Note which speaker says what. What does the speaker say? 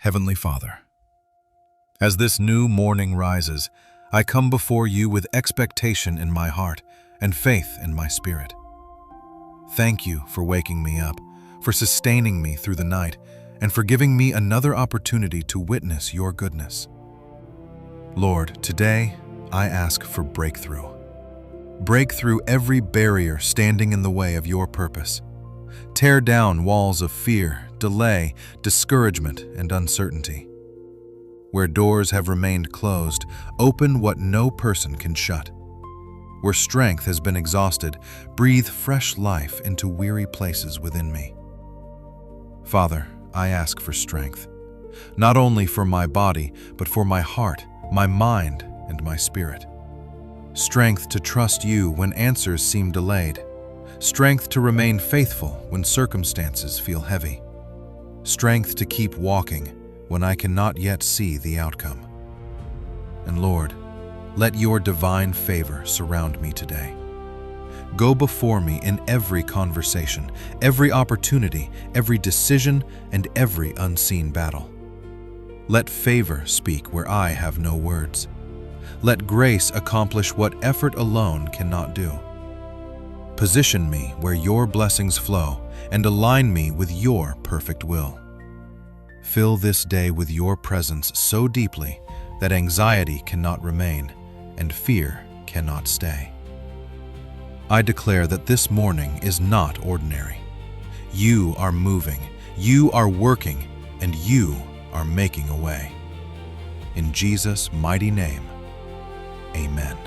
Speaker 1: Heavenly Father, as this new morning rises, I come before you with expectation in my heart and faith in my spirit. Thank you for waking me up, for sustaining me through the night, and for giving me another opportunity to witness your goodness. Lord, today I ask for breakthrough. Break through every barrier standing in the way of your purpose. Tear down walls of fear, delay, discouragement, and uncertainty. Where doors have remained closed, open what no person can shut. Where strength has been exhausted, breathe fresh life into weary places within me. Father, I ask for strength, not only for my body, but for my heart, my mind, and my spirit. Strength to trust you when answers seem delayed. Strength to remain faithful when circumstances feel heavy. Strength to keep walking when I cannot yet see the outcome. And Lord, let your divine favor surround me today. Go before me in every conversation, every opportunity, every decision, and every unseen battle. Let favor speak where I have no words. Let grace accomplish what effort alone cannot do. Position me where your blessings flow and align me with your perfect will. Fill this day with your presence so deeply that anxiety cannot remain and fear cannot stay. I declare that this morning is not ordinary. You are moving, you are working, and you are making a way. In Jesus' mighty name, amen.